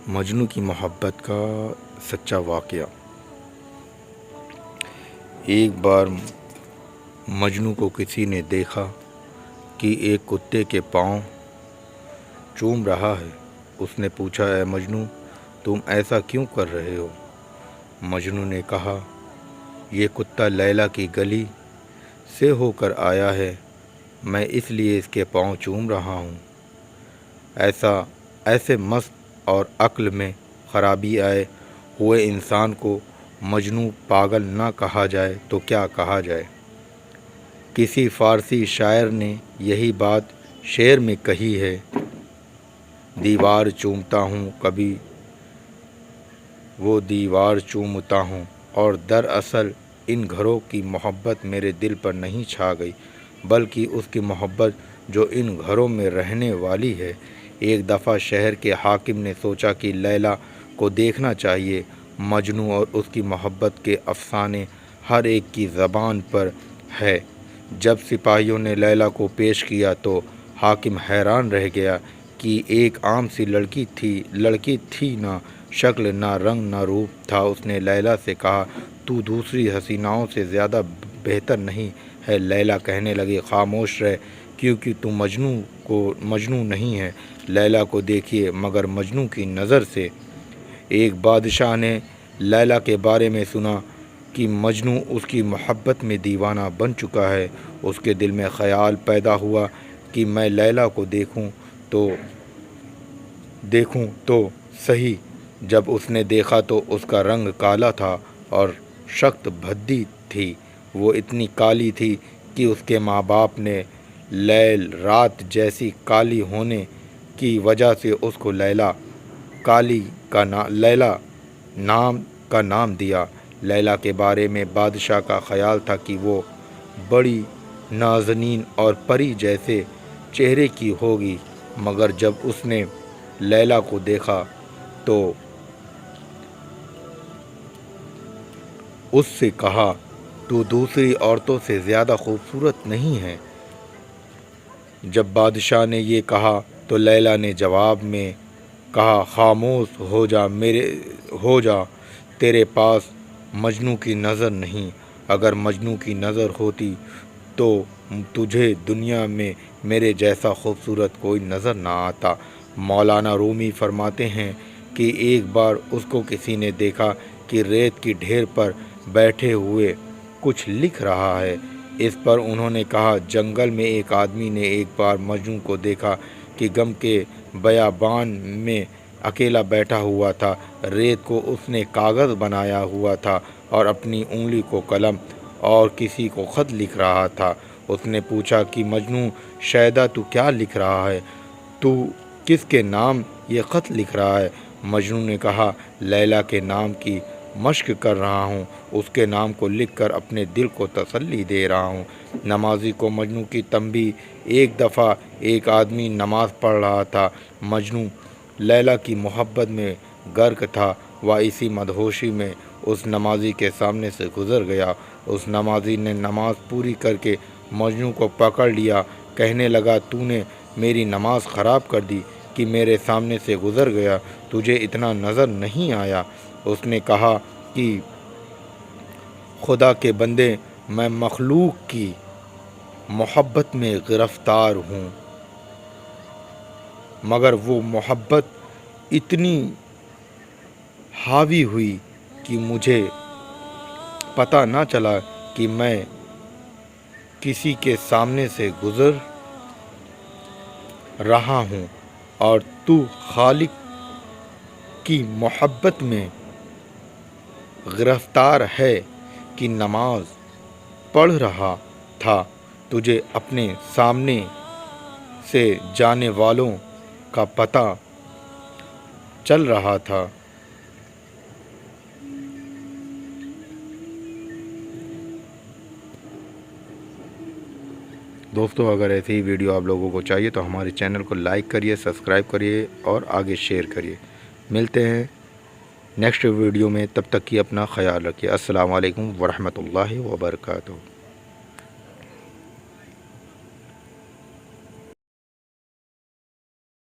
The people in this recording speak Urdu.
مجنو کی محبت کا سچا واقعہ۔ ایک بار مجنو کو کسی نے دیکھا کہ ایک کتے کے پاؤں چوم رہا ہے۔ اس نے پوچھا، اے مجنو، تم ایسا کیوں کر رہے ہو؟ مجنو نے کہا، یہ کتا لیلا کی گلی سے ہو کر آیا ہے، میں اس لیے اس کے پاؤں چوم رہا ہوں۔ ایسے مست اور عقل میں خرابی آئے ہوئے انسان کو مجنو پاگل نہ کہا جائے تو کیا کہا جائے؟ کسی فارسی شاعر نے یہی بات شعر میں کہی ہے، دیوار چومتا ہوں کبھی وہ دیوار چومتا ہوں، اور دراصل ان گھروں کی محبت میرے دل پر نہیں چھا گئی، بلکہ اس کی محبت جو ان گھروں میں رہنے والی ہے۔ ایک دفعہ شہر کے حاکم نے سوچا کہ لیلا کو دیکھنا چاہیے۔ مجنو اور اس کی محبت کے افسانے ہر ایک کی زبان پر ہے۔ جب سپاہیوں نے لیلا کو پیش کیا تو حاکم حیران رہ گیا کہ ایک عام سی لڑکی تھی، نہ شکل نہ رنگ نہ روپ تھا۔ اس نے لیلا سے کہا، تو دوسری حسیناؤں سے زیادہ بہتر نہیں ہے۔ لیلا کہنے لگی، خاموش رہ، کیونکہ تو مجنو نہیں ہے، لیلا کو دیکھیے مگر مجنو کی نظر سے۔ ایک بادشاہ نے لیلا کے بارے میں سنا کہ مجنو اس کی محبت میں دیوانہ بن چکا ہے۔ اس کے دل میں خیال پیدا ہوا کہ میں لیلا کو دیکھوں تو صحیح۔ جب اس نے دیکھا تو اس کا رنگ کالا تھا اور شکل بھدی تھی۔ وہ اتنی کالی تھی کہ اس کے ماں باپ نے لیل رات جیسی کالی ہونے کی وجہ سے اس کو لیلا نام کا نام دیا۔ لیلا کے بارے میں بادشاہ کا خیال تھا کہ وہ بڑی نازنین اور پری جیسے چہرے کی ہوگی، مگر جب اس نے لیلا کو دیکھا تو اس سے کہا، تو دوسری عورتوں سے زیادہ خوبصورت نہیں ہے۔ جب بادشاہ نے یہ کہا تو لیلا نے جواب میں کہا، خاموش ہو جا، تیرے پاس مجنو کی نظر نہیں۔ اگر مجنو کی نظر ہوتی تو تجھے دنیا میں میرے جیسا خوبصورت کوئی نظر نہ آتا۔ مولانا رومی فرماتے ہیں کہ ایک بار اس کو کسی نے دیکھا کہ ریت کی ڈھیر پر بیٹھے ہوئے کچھ لکھ رہا ہے۔ اس پر انہوں نے کہا، جنگل میں ایک آدمی نے ایک بار مجنو کو دیکھا کہ غم کے بیابان میں اکیلا بیٹھا ہوا تھا۔ ریت کو اس نے کاغذ بنایا ہوا تھا اور اپنی انگلی کو قلم اور کسی کو خط لکھ رہا تھا۔ اس نے پوچھا کہ مجنو شیدا، تو کیا لکھ رہا ہے؟ تو کس کے نام یہ خط لکھ رہا ہے؟ مجنو نے کہا، لیلا کے نام کی مشق کر رہا ہوں، اس کے نام کو لکھ کر اپنے دل کو تسلی دے رہا ہوں۔ نمازی کو مجنو کی تنبیہ۔ ایک دفعہ ایک آدمی نماز پڑھ رہا تھا۔ مجنو لیلا کی محبت میں غرق تھا۔ وہ اسی مدہوشی میں اس نمازی کے سامنے سے گزر گیا۔ اس نمازی نے نماز پوری کر کے مجنو کو پکڑ لیا، کہنے لگا، تو نے میری نماز خراب کر دی کہ میرے سامنے سے گزر گیا، تجھے اتنا نظر نہیں آیا؟ اس نے کہا کہ خدا کے بندے، میں مخلوق کی محبت میں گرفتار ہوں، مگر وہ محبت اتنی حاوی ہوئی کہ مجھے پتہ نہ چلا کہ میں کسی کے سامنے سے گزر رہا ہوں، اور تو خالق کی محبت میں گرفتار ہے کہ نماز پڑھ رہا تھا، تجھے اپنے سامنے سے جانے والوں کا پتہ چل رہا تھا۔ دوستو، اگر ایسی ہی ویڈیو آپ لوگوں کو چاہیے تو ہمارے چینل کو لائک کریے، سبسکرائب کریے اور آگے شیئر کریے۔ ملتے ہیں نیکسٹ ویڈیو میں، تب تک کی اپنا خیال رکھیے۔ السلام علیکم ورحمۃ اللہ وبرکاتہ۔